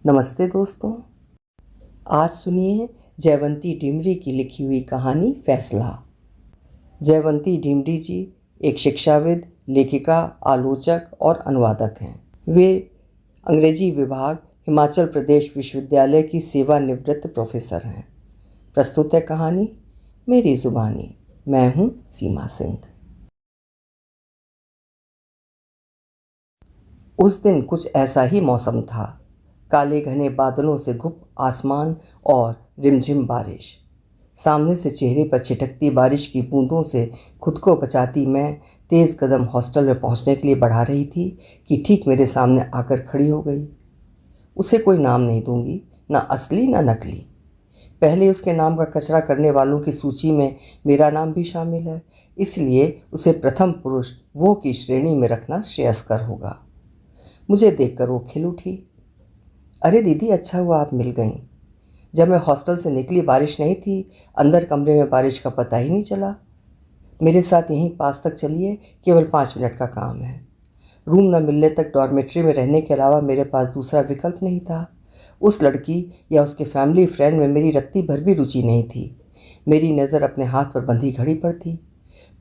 नमस्ते दोस्तों। आज सुनिए जयवंती ढिमरी की लिखी हुई कहानी फैसला। जयवंती ढिमरी जी एक शिक्षाविद, लेखिका, आलोचक और अनुवादक हैं। वे अंग्रेजी विभाग, हिमाचल प्रदेश विश्वविद्यालय की सेवानिवृत्त प्रोफेसर हैं। प्रस्तुत है कहानी मेरी जुबानी। मैं हूँ सीमा सिंह। उस दिन कुछ ऐसा ही मौसम था। काले घने बादलों से गुप्त आसमान और रिमझिम बारिश। सामने से चेहरे पर छिटकती बारिश की बूंदों से खुद को बचाती मैं तेज़ कदम हॉस्टल में पहुंचने के लिए बढ़ा रही थी कि ठीक मेरे सामने आकर खड़ी हो गई। उसे कोई नाम नहीं दूंगी, ना असली ना नकली। पहले उसके नाम का कचरा करने वालों की सूची में मेरा नाम भी शामिल है, इसलिए उसे प्रथम पुरुष वो की श्रेणी में रखना श्रेयस्कर होगा। मुझे देखकर वो खिल उठी। अरे दीदी, अच्छा हुआ आप मिल गईं। जब मैं हॉस्टल से निकली बारिश नहीं थी, अंदर कमरे में बारिश का पता ही नहीं चला। मेरे साथ यहीं पास तक चलिए, केवल 5 मिनट का काम है। रूम न मिलने तक डॉर्मेट्री में रहने के अलावा मेरे पास दूसरा विकल्प नहीं था। उस लड़की या उसके फैमिली फ्रेंड में मेरी रत्ती भर भी रुचि नहीं थी। मेरी नज़र अपने हाथ पर बंधी घड़ी पर थी।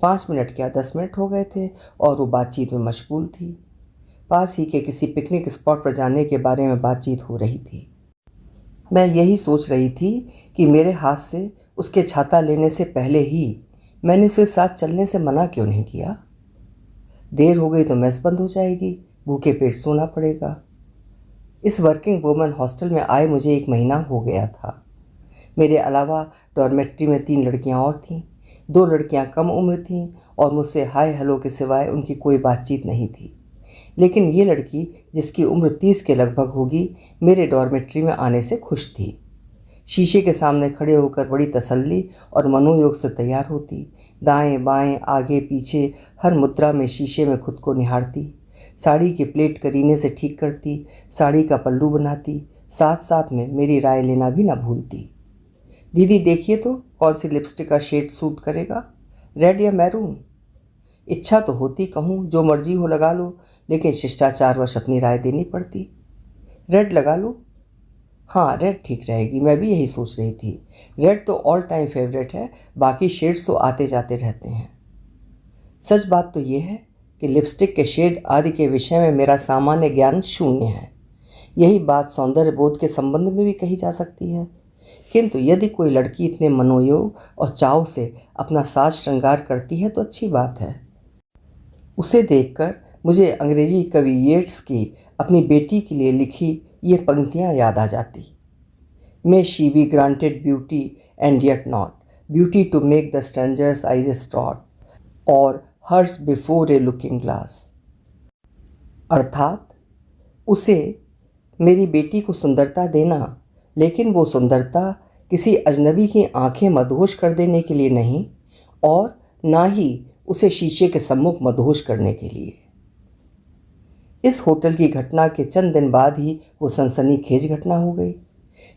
5 मिनट क्या 10 मिनट हो गए थे और वो बातचीत में मशगूल थी। पास ही के किसी पिकनिक स्पॉट पर जाने के बारे में बातचीत हो रही थी। मैं यही सोच रही थी कि मेरे हाथ से उसके छाता लेने से पहले ही मैंने उसके साथ चलने से मना क्यों नहीं किया। देर हो गई तो मेस बंद हो जाएगी, भूखे पेट सोना पड़ेगा। इस वर्किंग वुमन हॉस्टल में आए मुझे 1 महीना हो गया था। मेरे अलावा डॉर्मेट्री में 3 लड़कियां और थीं। 2 लड़कियां कम उम्र थीं और मुझसे हाय हेलो के सिवाय उनकी कोई बातचीत नहीं थी। लेकिन ये लड़की, जिसकी उम्र 30 के लगभग होगी, मेरे डॉर्मेट्री में आने से खुश थी। शीशे के सामने खड़े होकर बड़ी तसल्ली और मनोयोग से तैयार होती, दाएं बाएं आगे पीछे हर मुद्रा में शीशे में खुद को निहारती, साड़ी की प्लेट करीने से ठीक करती, साड़ी का पल्लू बनाती, साथ साथ में मेरी राय लेना भी न भूलती। दीदी देखिए तो कौन सी लिपस्टिक का शेड सूट करेगा, रेड या मैरून। इच्छा तो होती कहूँ जो मर्जी हो लगा लो, लेकिन शिष्टाचारवश अपनी राय देनी पड़ती। रेड लगा लो। हाँ, रेड ठीक रहेगी, मैं भी यही सोच रही थी। रेड तो ऑल टाइम फेवरेट है, बाकी शेड्स तो आते जाते रहते हैं। सच बात तो ये है कि लिपस्टिक के शेड आदि के विषय में मेरा सामान्य ज्ञान शून्य है। यही बात सौंदर्य बोध के संबंध में भी कही जा सकती है। किंतु यदि कोई लड़की इतने मनोयोग और चाव से अपना साज श्रृंगार करती है तो अच्छी बात है। उसे देखकर मुझे अंग्रेजी कवि येट्स की अपनी बेटी के लिए लिखी ये पंक्तियाँ याद आ जाती। May she be granted beauty and yet not beauty to make the strangers eyes distraught or hers before a looking glass. अर्थात उसे, मेरी बेटी को सुंदरता देना, लेकिन वो सुंदरता किसी अजनबी की आंखें मदहोश कर देने के लिए नहीं, और ना ही उसे शीशे के सम्मुख मदहोश करने के लिए। इस होटल की घटना के चंद दिन बाद ही वो सनसनीखेज घटना हो गई।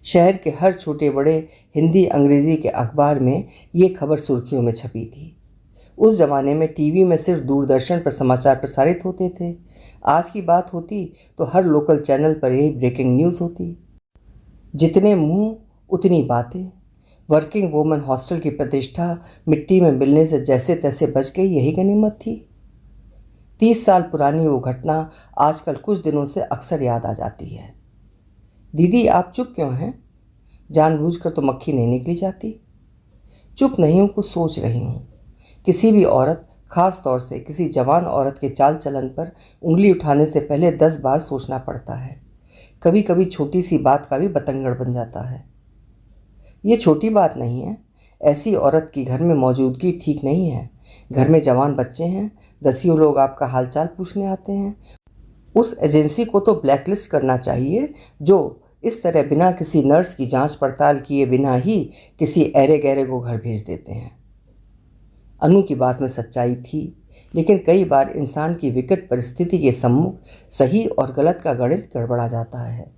शहर के हर छोटे बड़े हिंदी अंग्रेजी के अखबार में ये खबर सुर्खियों में छपी थी। उस जमाने में टीवी में सिर्फ दूरदर्शन पर समाचार प्रसारित होते थे। आज की बात होती तो हर लोकल चैनल पर यही ब्रेकिंग न्यूज़ होती। जितने मुंह उतनी बातें। वर्किंग वुमन हॉस्टल की प्रतिष्ठा मिट्टी में मिलने से जैसे तैसे बच गई, यही गनीमत थी। 30 साल पुरानी वो घटना आजकल कुछ दिनों से अक्सर याद आ जाती है। दीदी आप चुप क्यों हैं? जानबूझकर तो मक्खी नहीं निकली जाती। चुप नहीं हूँ, कुछ सोच रही हूँ। किसी भी औरत, खास तौर से किसी जवान औरत के चाल चलन पर उंगली उठाने से पहले 10 बार सोचना पड़ता है। कभी कभी छोटी सी बात का भी बतंगड़ बन जाता है। ये छोटी बात नहीं है। ऐसी औरत की घर में मौजूदगी ठीक नहीं है। घर में जवान बच्चे हैं, दसियों लोग आपका हालचाल पूछने आते हैं। उस एजेंसी को तो ब्लैकलिस्ट करना चाहिए जो इस तरह बिना किसी नर्स की जांच पड़ताल किए बिना ही किसी ऐरे गैरे को घर भेज देते हैं। अनु की बात में सच्चाई थी, लेकिन कई बार इंसान की विकट परिस्थिति के सम्मुख सही और गलत का गणित गड़बड़ा जाता है।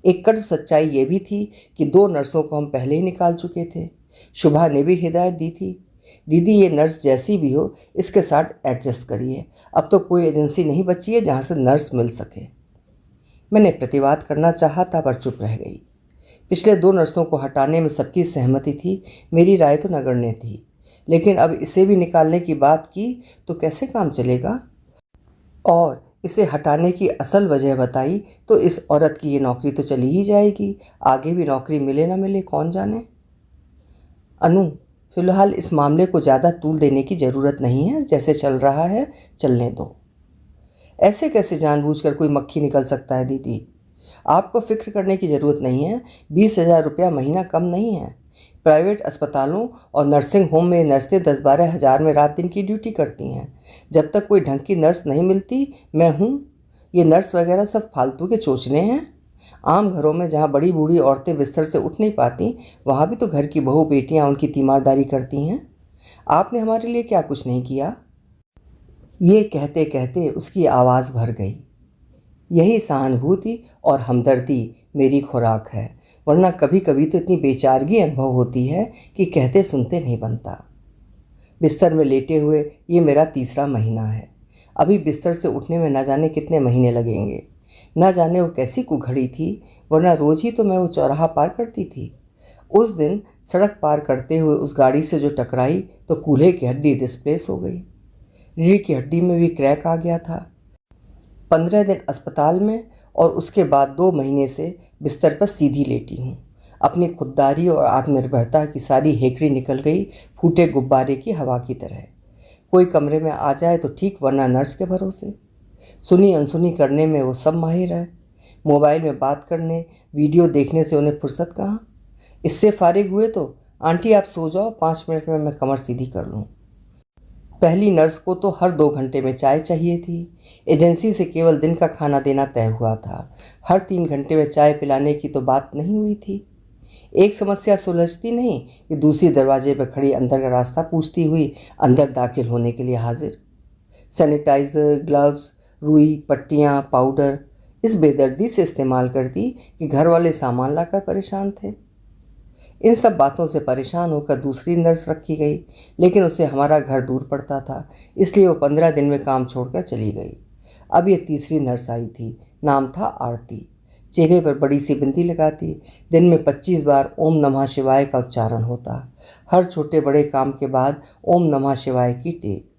एक कट सच्चाई ये भी थी कि 2 नर्सों को हम पहले ही निकाल चुके थे। शुभा ने भी हिदायत दी थी, दीदी ये नर्स जैसी भी हो इसके साथ एडजस्ट करिए, अब तो कोई एजेंसी नहीं बची है जहाँ से नर्स मिल सके। मैंने प्रतिवाद करना चाहा था पर चुप रह गई। पिछले 2 नर्सों को हटाने में सबकी सहमति थी, मेरी राय तो नगण्य थी, लेकिन अब इसे भी निकालने की बात की तो कैसे काम चलेगा। और इसे हटाने की असल वजह बताई तो इस औरत की ये नौकरी तो चली ही जाएगी, आगे भी नौकरी मिले ना मिले कौन जाने। अनु, फिलहाल इस मामले को ज़्यादा तूल देने की ज़रूरत नहीं है, जैसे चल रहा है चलने दो। ऐसे कैसे जानबूझकर कोई मक्खी निकल सकता है दीदी? आपको फिक्र करने की ज़रूरत नहीं है। 20,000 रुपया महीना कम नहीं है। प्राइवेट अस्पतालों और नर्सिंग होम में नर्सें 10-12 हज़ार में रात दिन की ड्यूटी करती हैं। जब तक कोई ढंग की नर्स नहीं मिलती मैं हूँ। ये नर्स वगैरह सब फालतू के चोचले हैं। आम घरों में जहाँ बड़ी बूढ़ी औरतें बिस्तर से उठ नहीं पाती, वहाँ भी तो घर की बहू बेटियाँ उनकी तीमारदारी करती हैं। आपने हमारे लिए क्या कुछ नहीं किया? ये कहते कहते उसकी आवाज़ भर गई। यही सहानुभूति और हमदर्दी मेरी खुराक है, वरना कभी कभी तो इतनी बेचारगी अनुभव होती है कि कहते सुनते नहीं बनता। बिस्तर में लेटे हुए ये मेरा 3रा महीना है। अभी बिस्तर से उठने में न जाने कितने महीने लगेंगे। न जाने वो कैसी कुघड़ी थी, वरना रोज़ ही तो मैं वो चौराहा पार करती थी। उस दिन सड़क पार करते हुए उस गाड़ी से जो टकराई तो कूल्हे की हड्डी डिस्प्लेस हो गई। रीढ़ की हड्डी में भी क्रैक आ गया था। 15 दिन अस्पताल में और उसके बाद 2 महीने से बिस्तर पर सीधी लेटी हूँ। अपनी खुददारी और आत्मनिर्भरता की सारी हेकड़ी निकल गई, फूटे गुब्बारे की हवा की तरह। कोई कमरे में आ जाए तो ठीक, वरना नर्स के भरोसे। सुनी अनसुनी करने में वो सब माहिर है। मोबाइल में बात करने, वीडियो देखने से उन्हें फुर्सत कहाँ। इससे फारिग हुए तो आंटी आप सो जाओ, 5 मिनट में मैं कमर सीधी कर लूँ। पहली नर्स को तो हर 2 घंटे में चाय चाहिए थी। एजेंसी से केवल दिन का खाना देना तय हुआ था। हर 3 घंटे में चाय पिलाने की तो बात नहीं हुई थी। एक समस्या सुलझती नहीं कि दूसरी दरवाजे पर खड़ी अंदर का रास्ता पूछती हुई अंदर दाखिल होने के लिए हाजिर। सैनिटाइज़र, ग्लव्स, रुई, पट्टियाँ, पाउडर इस बेदर्दी से इस्तेमाल करती कि घर वाले सामान लाकर परेशान थे। इन सब बातों से परेशान होकर दूसरी नर्स रखी गई, लेकिन उसे हमारा घर दूर पड़ता था, इसलिए वो 15 दिन में काम छोड़कर चली गई। अब ये तीसरी नर्स आई थी। नाम था आरती। चेहरे पर बड़ी सी बिंदी लगाती। दिन में 25 बार ओम नमः शिवाय का उच्चारण होता। हर छोटे बड़े काम के बाद ओम नमः शिवाय की टेक।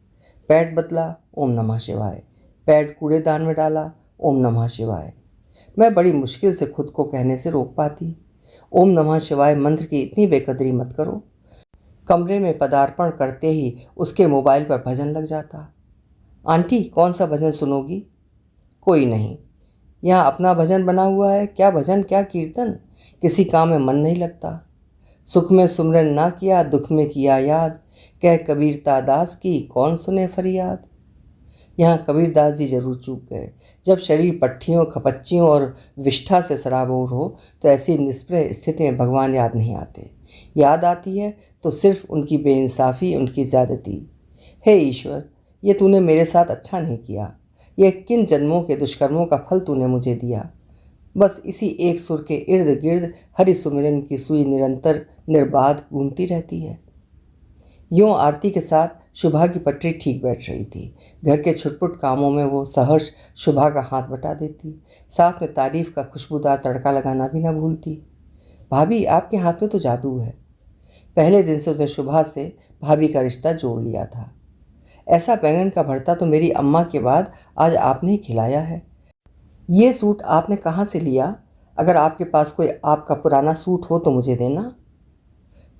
पैड बदला, ओम नमः शिवाय। पैड कूड़ेदान में डाला, ओम नमः शिवाय। मैं बड़ी मुश्किल से खुद को कहने से रोक पाती, ओम नमः शिवाय मंत्र की इतनी बेकदरी मत करो। कमरे में पदार्पण करते ही उसके मोबाइल पर भजन लग जाता। आंटी कौन सा भजन सुनोगी? कोई नहीं, यहाँ अपना भजन बना हुआ है। क्या भजन क्या कीर्तन, किसी काम में मन नहीं लगता। सुख में सुमरन ना किया, दुख में किया याद, कह कबीरता दास की कौन सुने फरियाद। यहाँ कबीरदास जी जरूर चूक गए। जब शरीर पट्टियों, खपच्चियों और विष्ठा से सराबोर हो तो ऐसी निष्प्रह स्थिति में भगवान याद नहीं आते। याद आती है तो सिर्फ उनकी बेइंसाफ़ी, उनकी ज़्यादती। हे ईश्वर, ये तूने मेरे साथ अच्छा नहीं किया। यह किन जन्मों के दुष्कर्मों का फल तूने मुझे दिया। बस इसी एक सुर के इर्द गिर्द हरि सुमिरन की सुई निरंतर निर्बाध घूमती रहती है। यूँ आरती के साथ शुभा की पटरी ठीक बैठ रही थी। घर के छुटपुट कामों में वो सहर्ष शुभा का हाथ बटा देती। साथ में तारीफ का खुशबूदार तड़का लगाना भी न भूलती। भाभी आपके हाथ में तो जादू है। पहले दिन से उसने शुभा से भाभी का रिश्ता जोड़ लिया था। ऐसा बैंगन का भरता तो मेरी अम्मा के बाद आज आपने ही खिलाया है। ये सूट आपने कहाँ से लिया? अगर आपके पास कोई आपका पुराना सूट हो तो मुझे देना।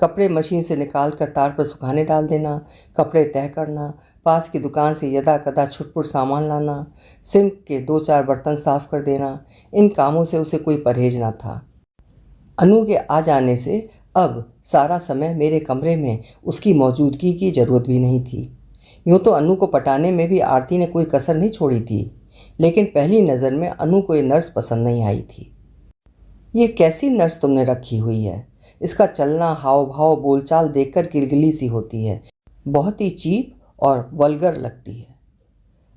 कपड़े मशीन से निकाल कर तार पर सुखाने डाल देना, कपड़े तह करना, पास की दुकान से यदा कदा छुटपुट सामान लाना, सिंक के 2-4 बर्तन साफ कर देना, इन कामों से उसे कोई परहेज ना था। अनु के आ जाने से अब सारा समय मेरे कमरे में उसकी मौजूदगी की ज़रूरत भी नहीं थी। यूँ तो अनु को पटाने में भी आरती ने कोई कसर नहीं छोड़ी थी, लेकिन पहली नज़र में अनु को ये नर्स पसंद नहीं आई थी। ये कैसी नर्स तुमने रखी हुई है? इसका चलना, हाव भाव, बोलचाल देखकर गिलगिली सी होती है। बहुत ही चीप और वल्गर लगती है।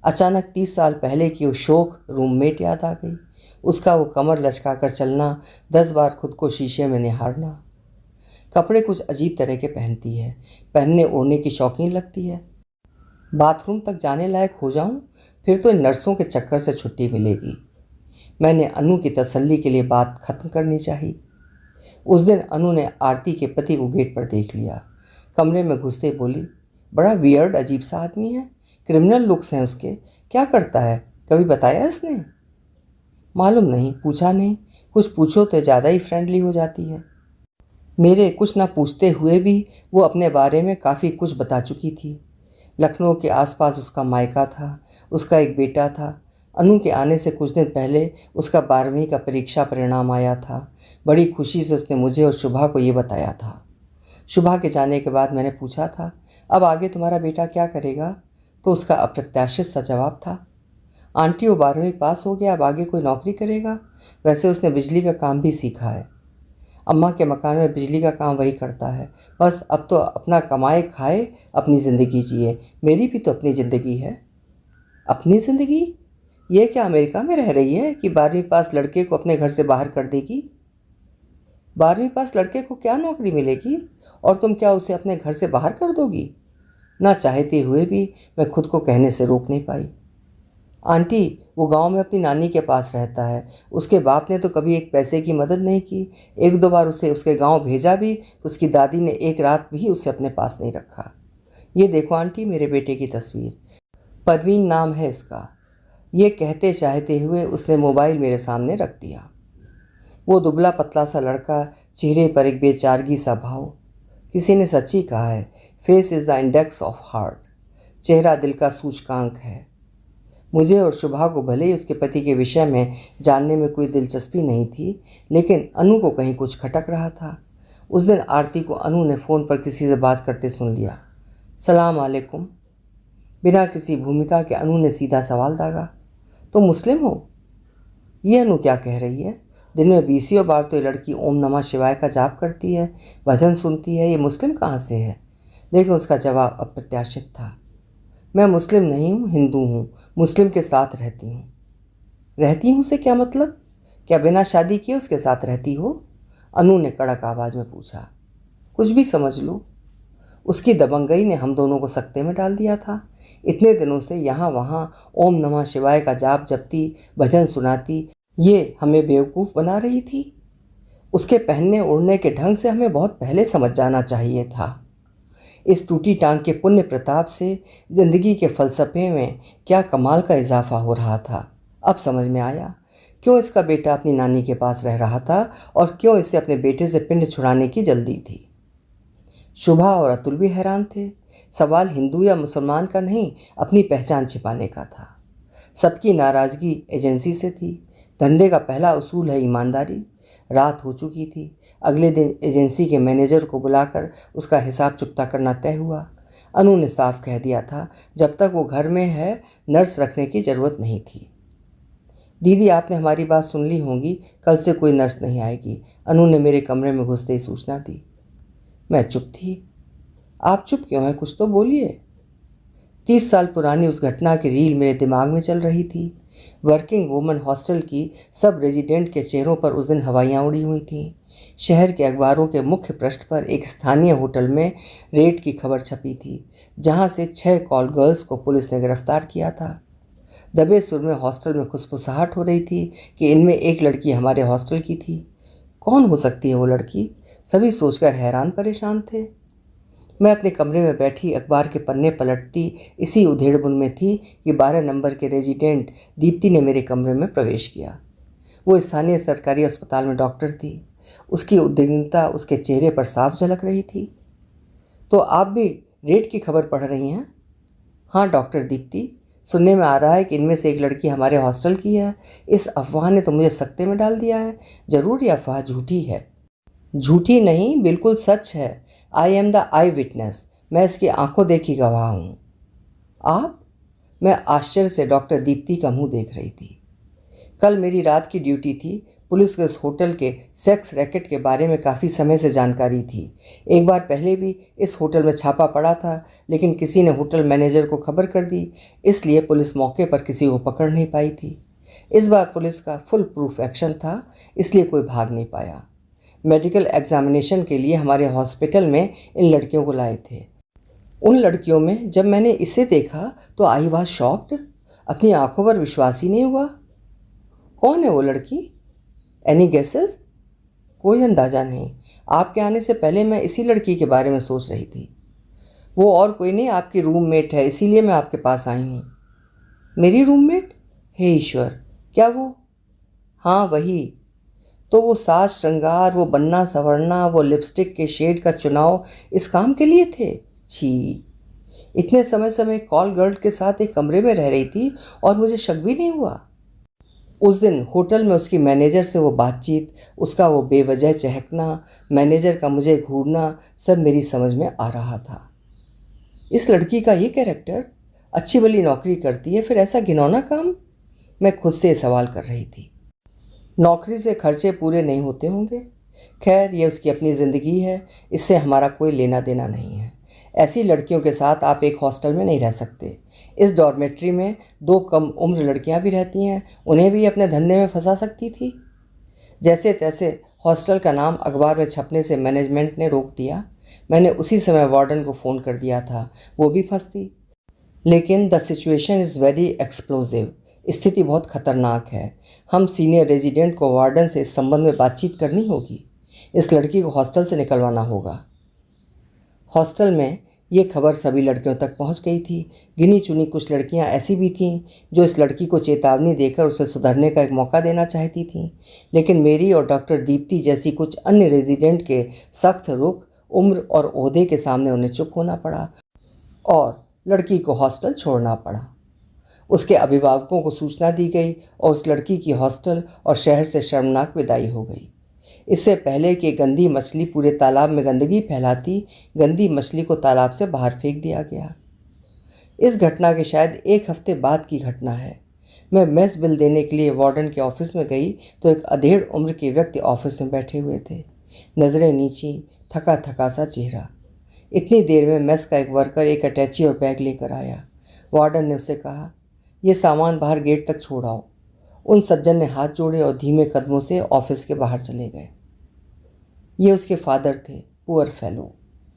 अचानक 30 साल पहले की वो शोख रूममेट याद आ गई। उसका वो कमर लचकाकर चलना, 10 बार खुद को शीशे में निहारना। कपड़े कुछ अजीब तरह के पहनती है, पहनने ओढ़ने की शौकीन लगती है। बाथरूम तक जाने लायक हो जाऊं फिर तो इन नर्सों के चक्कर से छुट्टी मिलेगी। मैंने अनु की तसल्ली के लिए बात खत्म करनी चाहिए। उस दिन अनु ने आरती के पति को गेट पर देख लिया। कमरे में घुसते बोली, बड़ा वियर्ड अजीब सा आदमी है, क्रिमिनल लुक्स हैं उसके, क्या करता है, कभी बताया इसने? मालूम नहीं, पूछा नहीं, कुछ पूछो तो ज़्यादा ही फ्रेंडली हो जाती है। मेरे कुछ ना पूछते हुए भी वो अपने बारे में काफ़ी कुछ बता चुकी थी। लखनऊ के आसपास उसका मायका था, उसका एक बेटा था। अनु के आने से कुछ दिन पहले उसका 12वीं का परीक्षा परिणाम आया था। बड़ी खुशी से उसने मुझे और शुभा को ये बताया था। शुभा के जाने के बाद मैंने पूछा था, अब आगे तुम्हारा बेटा क्या करेगा? तो उसका अप्रत्याशित सा जवाब था, आंटी वो 12वीं पास हो गया, अब आगे कोई नौकरी करेगा। वैसे उसने बिजली का काम भी सीखा है। अम्मा के मकान में बिजली का काम वही करता है। बस अब तो अपना कमाए खाए, अपनी ज़िंदगी जिए। मेरी भी तो अपनी ज़िंदगी है। अपनी ज़िंदगी? ये क्या अमेरिका में रह रही है कि 12वीं पास लड़के को अपने घर से बाहर कर देगी? 12वीं पास लड़के को क्या नौकरी मिलेगी और तुम क्या उसे अपने घर से बाहर कर दोगी? ना चाहते हुए भी मैं खुद को कहने से रोक नहीं पाई। आंटी वो गांव में अपनी नानी के पास रहता है। उसके बाप ने तो कभी एक पैसे की मदद नहीं की। एक दो बार उसे उसके गांव भेजा भी तो उसकी दादी ने एक रात भी उसे अपने पास नहीं रखा। ये देखो आंटी, मेरे बेटे की तस्वीर, परवीन नाम है इसका। ये कहते चाहते हुए उसने मोबाइल मेरे सामने रख दिया। वो दुबला पतला सा लड़का, चेहरे पर एक बेचारगी सा भाव। किसी ने सच्ची कहा है, face is the index of heart. चेहरा दिल का सूचकांक है। मुझे और शुभा को भले ही उसके पति के विषय में जानने में कोई दिलचस्पी नहीं थी, लेकिन अनु को कहीं कुछ खटक रहा था। उस दिन आरती को अनु ने फ़ोन पर किसी से बात करते सुन लिया। सलाम अलैकुम। बिना किसी भूमिका के अनु ने सीधा सवाल दागा, तो मुस्लिम हो? ये अनु क्या कह रही है? दिन में 20 बार तो ये लड़की ओम नमः शिवाय का जाप करती है, भजन सुनती है, ये मुस्लिम कहाँ से है? लेकिन उसका जवाब अप्रत्याशित था। मैं मुस्लिम नहीं हूँ, हिंदू हूँ, मुस्लिम के साथ रहती हूँ। रहती हूँ से क्या मतलब? क्या बिना शादी किए उसके साथ रहती हो? अनु ने कड़क आवाज़ में पूछा। कुछ भी समझ लो। उसकी दबंगई ने हम दोनों को सकते में डाल दिया था। इतने दिनों से यहाँ वहाँ ओम नमः शिवाय का जाप जपती, भजन सुनाती, ये हमें बेवकूफ़ बना रही थी। उसके पहनने ओढ़ने के ढंग से हमें बहुत पहले समझ जाना चाहिए था। इस टूटी टांग के पुण्य प्रताप से जिंदगी के फलसफे में क्या कमाल का इजाफा हो रहा था। अब समझ में आया क्यों इसका बेटा अपनी नानी के पास रह रहा था और क्यों इसे अपने बेटे से पिंड छुड़ाने की जल्दी थी। शुभा और अतुल भी हैरान थे। सवाल हिंदू या मुसलमान का नहीं, अपनी पहचान छिपाने का था। सबकी नाराज़गी एजेंसी से थी। धंधे का पहला उसूल है ईमानदारी। रात हो चुकी थी। अगले दिन एजेंसी के मैनेजर को बुलाकर उसका हिसाब चुकता करना तय हुआ। अनु ने साफ कह दिया था, जब तक वो घर में है नर्स रखने की ज़रूरत नहीं थी। दीदी आपने हमारी बात सुन ली होगी, कल से कोई नर्स नहीं आएगी, अनु ने मेरे कमरे में घुसते ही सूचना दी। मैं चुप थी। आप चुप क्यों हैं, कुछ तो बोलिए। 30 साल पुरानी उस घटना की रील मेरे दिमाग में चल रही थी। वर्किंग वुमन हॉस्टल की सब रेजिडेंट के चेहरों पर उस दिन हवाइयाँ उड़ी हुई थीं। शहर के अखबारों के मुख्य पृष्ठ पर एक स्थानीय होटल में रेड की खबर छपी थी, जहां से 6 कॉल गर्ल्स को पुलिस ने गिरफ्तार किया था। दबे सुर में हॉस्टल में खुसफुसाहट हो रही थी कि इनमें एक लड़की हमारे हॉस्टल की थी। कौन हो सकती है वो लड़की? सभी सोचकर हैरान परेशान थे। मैं अपने कमरे में बैठी अखबार के पन्ने पलटती इसी उधेड़बुन में थी कि 12 नंबर के रेजिडेंट दीप्ति ने मेरे कमरे में प्रवेश किया। वो स्थानीय सरकारी अस्पताल में डॉक्टर थी। उसकी उद्विग्नता उसके चेहरे पर साफ झलक रही थी। तो आप भी रेड की खबर पढ़ रही हैं? हाँ डॉक्टर दीप्ति, सुनने में आ रहा है कि इनमें से एक लड़की हमारे हॉस्टल की है। इस अफवाह ने तो मुझे सकते में डाल दिया है। ज़रूर ये अफवाह झूठी है। झूठी नहीं, बिल्कुल सच है। I am the I witness. मैं इसकी आंखों देखी गवाह हूँ। आप? मैं आश्चर्य से डॉक्टर दीप्ति का मुंह देख रही थी। कल मेरी रात की ड्यूटी थी। पुलिस को इस होटल के सेक्स रैकेट के बारे में काफ़ी समय से जानकारी थी। एक बार पहले भी इस होटल में छापा पड़ा था, लेकिन किसी ने होटल मैनेजर को खबर कर दी, इसलिए पुलिस मौके पर किसी को पकड़ नहीं पाई थी। इस बार पुलिस का फुल प्रूफ एक्शन था, इसलिए कोई भाग नहीं पाया। मेडिकल एग्जामिनेशन के लिए हमारे हॉस्पिटल में इन लड़कियों को लाए थे। उन लड़कियों में जब मैंने इसे देखा तो आई वॉज शॉक्ड। अपनी आंखों पर विश्वास ही नहीं हुआ। कौन है वो लड़की? Any guesses? कोई अंदाज़ा नहीं। आपके आने से पहले मैं इसी लड़की के बारे में सोच रही थी। वो और कोई नहीं, आपकी रूममेट है, इसीलिए मैं आपके पास आई हूँ। मेरी रूममेट? हे ईश्वर, क्या वो? हाँ वही। तो वो साज श्रृंगार, वो बनना संवरना, वो लिपस्टिक के शेड का चुनाव इस काम के लिए थे? छी, इतने समय से मैं कॉल गर्ल के साथ एक कमरे में रह रही थी और मुझे शक भी नहीं हुआ। उस दिन होटल में उसकी मैनेजर से वो बातचीत, उसका वो बेवजह चहकना, मैनेजर का मुझे घूरना, सब मेरी समझ में आ रहा था। इस लड़की का ये कैरेक्टर, अच्छी भली नौकरी करती है, फिर ऐसा घिनौना काम? मैं खुद से सवाल कर रही थी। नौकरी से खर्चे पूरे नहीं होते होंगे। खैर, ये उसकी अपनी ज़िंदगी है, इससे हमारा कोई लेना देना नहीं है। ऐसी लड़कियों के साथ आप एक हॉस्टल में नहीं रह सकते। इस डॉर्मेट्री में 2 कम उम्र लड़कियां भी रहती हैं, उन्हें भी अपने धंधे में फंसा सकती थी। जैसे तैसे हॉस्टल का नाम अखबार में छपने से मैनेजमेंट ने रोक दिया। मैंने उसी समय वार्डन को फ़ोन कर दिया था, वो भी फंसती। लेकिन the situation is very explosive. स्थिति बहुत खतरनाक है। हम सीनियर रेजिडेंट को वार्डन से इस संबंध में बातचीत करनी होगी। इस लड़की को हॉस्टल से निकलवाना होगा। हॉस्टल में ये खबर सभी लड़कियों तक पहुंच गई थी। गिनी चुनी कुछ लड़कियां ऐसी भी थीं जो इस लड़की को चेतावनी देकर उसे सुधरने का एक मौका देना चाहती थीं। लेकिन मेरी और डॉक्टर दीप्ति जैसी कुछ अन्य रेजिडेंट के सख्त रुख, उम्र और ओहदे के सामने उन्हें चुप होना पड़ा और लड़की को हॉस्टल छोड़ना पड़ा। उसके अभिभावकों को सूचना दी गई और उस लड़की की हॉस्टल और शहर से शर्मनाक विदाई हो गई। इससे पहले कि गंदी मछली पूरे तालाब में गंदगी फैलाती, गंदी मछली को तालाब से बाहर फेंक दिया गया। इस घटना के शायद 1 हफ्ते बाद की घटना है। मैं मेस बिल देने के लिए वार्डन के ऑफिस में गई तो एक अधेड़ उम्र के व्यक्ति ऑफिस में बैठे हुए थे। नज़रें नीची, थका थका सा चेहरा। इतनी देर में मेस का एक वर्कर एक अटैची और बैग लेकर आया। वार्डन ने उसे कहा, ये सामान बाहर गेट तक छोड़ आओ। उन सज्जन ने हाथ जोड़े और धीमे कदमों से ऑफिस के बाहर चले गए। ये उसके फादर थे। पुअर फेलो,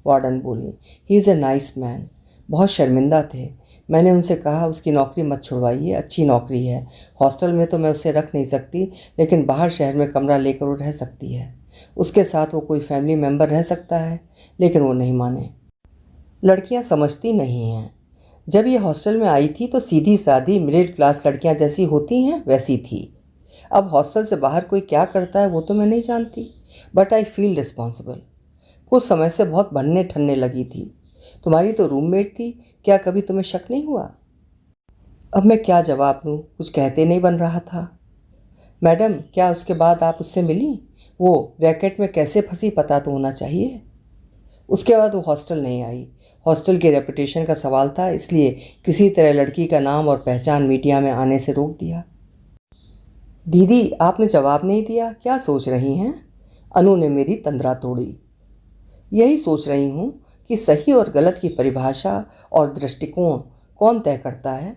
वार्डन बोली। He is a nice man. बहुत शर्मिंदा थे। मैंने उनसे कहा उसकी नौकरी मत छुड़वाइए, अच्छी नौकरी है। हॉस्टल में तो मैं उसे रख नहीं सकती, लेकिन बाहर शहर में कमरा लेकर वो रह सकती है। उसके साथ वो कोई फैमिली मेम्बर रह सकता है, लेकिन वो नहीं माने। लड़कियां समझती नहीं हैं। जब ये हॉस्टल में आई थी तो सीधी सादी मिडिल क्लास लड़कियां जैसी होती हैं वैसी थी। अब हॉस्टल से बाहर कोई क्या करता है वो तो मैं नहीं जानती, बट आई फील रिस्पॉन्सिबल। कुछ समय से बहुत बनने ठनने लगी थी। तुम्हारी तो रूममेट थी, क्या कभी तुम्हें शक नहीं हुआ? अब मैं क्या जवाब दूँ, कुछ कहते नहीं बन रहा था। मैडम, क्या उसके बाद आप उससे मिली? वो रैकेट में कैसे फंसी पता तो होना चाहिए। उसके बाद वो हॉस्टल नहीं आई। हॉस्टल के रेपुटेशन का सवाल था, इसलिए किसी तरह लड़की का नाम और पहचान मीडिया में आने से रोक दिया। दीदी, आपने जवाब नहीं दिया, क्या सोच रही हैं? अनु ने मेरी तंद्रा तोड़ी। यही सोच रही हूँ कि सही और गलत की परिभाषा और दृष्टिकोण कौन तय करता है?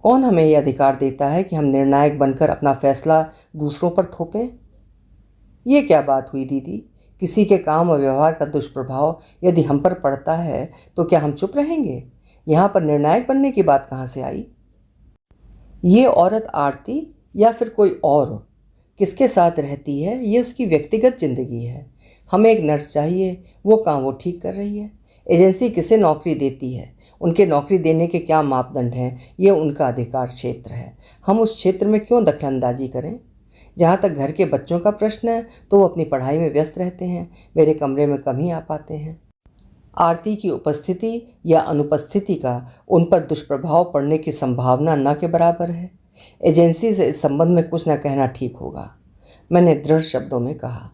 कौन हमें यह अधिकार देता है कि हम निर्णायक बनकर अपना फैसला दूसरों पर थोपें? ये क्या बात हुई दीदी? किसी के काम और व्यवहार का दुष्प्रभाव यदि हम पर पड़ता है तो क्या हम चुप रहेंगे? यहाँ पर निर्णायक बनने की बात कहाँ से आई? ये औरत आरती या फिर कोई और किसके साथ रहती है, ये उसकी व्यक्तिगत जिंदगी है। हमें एक नर्स चाहिए, वो काम वो ठीक कर रही है। एजेंसी किसे नौकरी देती है, उनके नौकरी देने के क्या मापदंड हैं, ये उनका अधिकार क्षेत्र है। हम उस क्षेत्र में क्यों दखलंदाजी करें? जहाँ तक घर के बच्चों का प्रश्न है तो वो अपनी पढ़ाई में व्यस्त रहते हैं, मेरे कमरे में कम ही आ पाते हैं। आरती की उपस्थिति या अनुपस्थिति का उन पर दुष्प्रभाव पड़ने की संभावना न के बराबर है। एजेंसी से इस संबंध में कुछ न कहना ठीक होगा, मैंने दृढ़ शब्दों में कहा।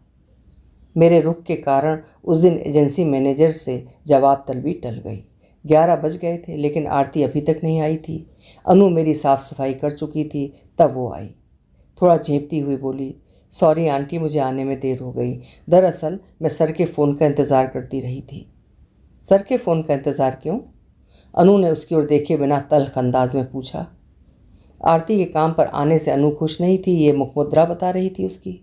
मेरे रुख के कारण उस दिन एजेंसी मैनेजर से जवाब तलबी टल गई। 11 बज गए थे, लेकिन आरती अभी तक नहीं आई थी। अनु मेरी साफ़ सफाई कर चुकी थी, तब वो आई। थोड़ा झेपती हुई बोली, सॉरी आंटी, मुझे आने में देर हो गई। दरअसल मैं सर के फ़ोन का इंतज़ार करती रही थी। सर के फ़ोन का इंतज़ार क्यों? अनु ने उसकी ओर देखे बिना तल्ख अंदाज में पूछा। आरती के काम पर आने से अनु खुश नहीं थी, ये मुखमुद्रा बता रही थी उसकी।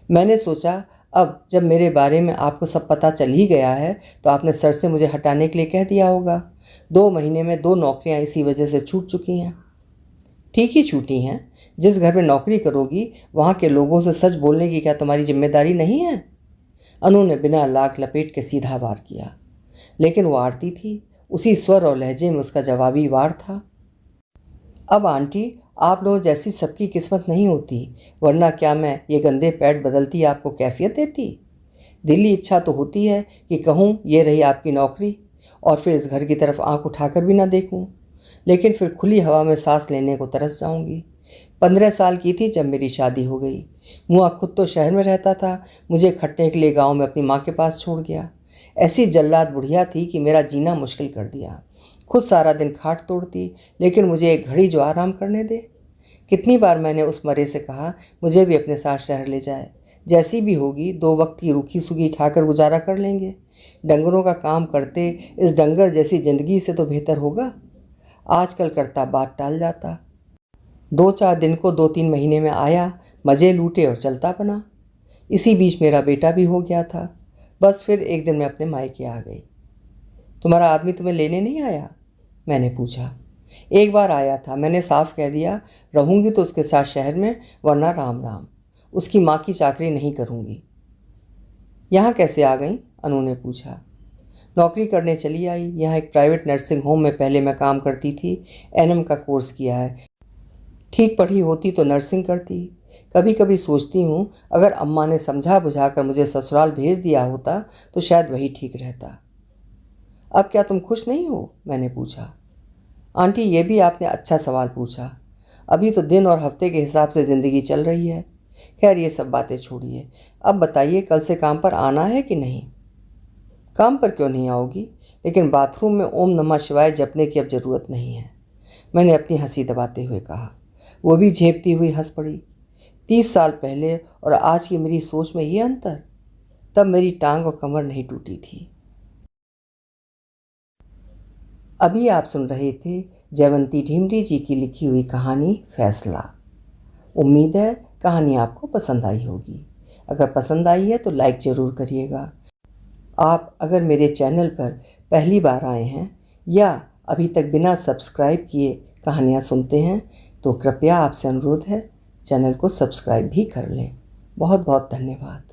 मैंने सोचा अब जब मेरे बारे में आपको सब पता चल ही गया है तो आपने सर से मुझे हटाने के लिए कह दिया होगा। 2 महीने में 2 नौकरियां इसी वजह से छूट चुकी हैं। ठीक ही छूटी हैं। जिस घर में नौकरी करोगी वहाँ के लोगों से सच बोलने की क्या तुम्हारी जिम्मेदारी नहीं है? अनु ने बिना लाख लपेट के सीधा वार किया, लेकिन वो आरती थी। उसी स्वर और लहजे में उसका जवाबी वार था। अब आंटी, आप लोगों जैसी सबकी किस्मत नहीं होती, वरना क्या मैं ये गंदे पैड बदलती आपको कैफियत देती? दिली इच्छा तो होती है कि कहूँ ये रही आपकी नौकरी और फिर इस घर की तरफ आंख उठाकर भी ना देखूँ, लेकिन फिर खुली हवा में सांस लेने को तरस जाऊँगी। 15 साल की थी जब मेरी शादी हो गई। मुआ खुद तो शहर में रहता था, मुझे खटने के लिए गांव में अपनी माँ के पास छोड़ गया। ऐसी जल्लाद बुढ़िया थी कि मेरा जीना मुश्किल कर दिया। खुद सारा दिन खाट तोड़ती, लेकिन मुझे एक घड़ी जो आराम करने दे। कितनी बार मैंने उस मरे से कहा मुझे भी अपने साथ शहर ले जाए। जैसी भी होगी 2 वक्त की रूखी सूखी खाकर गुजारा कर लेंगे। डंगरों का काम करते इस डंगर जैसी ज़िंदगी से तो बेहतर होगा। आजकल करता बात टाल जाता। 2-4 दिन को 2-3 महीने में आया, मज़े लूटे और चलता बना। इसी बीच मेरा बेटा भी हो गया था। बस फिर एक दिन मैं अपने मायके आ गई। तुम्हारा आदमी तुम्हें लेने नहीं आया? मैंने पूछा। एक बार आया था, मैंने साफ कह दिया रहूँगी तो उसके साथ शहर में, वरना राम राम। उसकी माँ की चाकरी नहीं करूँगी। यहाँ कैसे आ गई? अनु ने पूछा। नौकरी करने चली आई। यहाँ एक प्राइवेट नर्सिंग होम में पहले मैं काम करती थी। एनएम का कोर्स किया है। ठीक पढ़ी होती तो नर्सिंग करती। कभी कभी सोचती हूँ अगर अम्मा ने समझा बुझाकर मुझे ससुराल भेज दिया होता तो शायद वही ठीक रहता। अब क्या तुम खुश नहीं हो? मैंने पूछा। आंटी, ये भी आपने अच्छा सवाल पूछा। अभी तो दिन और हफ्ते के हिसाब से ज़िंदगी चल रही है। खैर ये सब बातें छोड़िए। अब बताइए कल से काम पर आना है कि नहीं? काम पर क्यों नहीं आओगी, लेकिन बाथरूम में ओम नमः शिवाय जपने की अब ज़रूरत नहीं है, मैंने अपनी हंसी दबाते हुए कहा। वो भी झेपती हुई हंस पड़ी। 30 साल पहले और आज की मेरी सोच में ये अंतर। तब मेरी टांग और कमर नहीं टूटी थी। अभी आप सुन रहे थे जयवंती ढीमरी जी की लिखी हुई कहानी फैसला। उम्मीद है कहानी आपको पसंद आई होगी। अगर पसंद आई है तो लाइक ज़रूर करिएगा। आप अगर मेरे चैनल पर पहली बार आए हैं या अभी तक बिना सब्सक्राइब किए कहानियाँ सुनते हैं तो कृपया आपसे अनुरोध है चैनल को सब्सक्राइब भी कर लें। बहुत बहुत धन्यवाद।